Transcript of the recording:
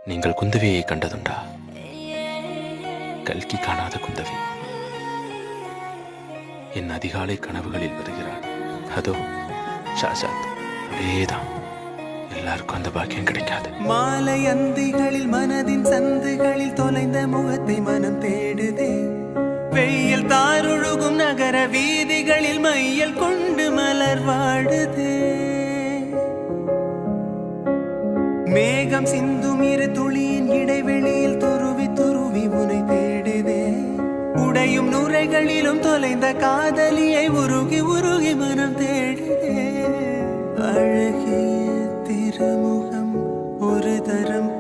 நீங்கள் குந்தவியை கண்டதுண்டா? கல்கி காணாத குந்தவி என் அதிகாலை கனவுகளில் வருகிறாள். அதோ ஷாஜாத், அதேதான். எல்லாருக்கும் அந்த பாக்கியம் கிடைக்காது. மாலை அந்திகளில் மனதின் சந்துகளில் தொலைந்த முகத்தை மனம் தேடுதே. வெயில் தாருழுகும் நகர வீதிகளில் மையல் கொண்டு மலர் வாடுதே. மேகம் சிந்தும் இரு துளியின் இடைவெளியில் துருவி துருவி உனை தேடுதே. உடையும் நுரைகளிலும் தொலைந்த காதலியை உருகி உருகி மனம் தேடுதே. அழகிய திருமுகம் ஒரு தரம்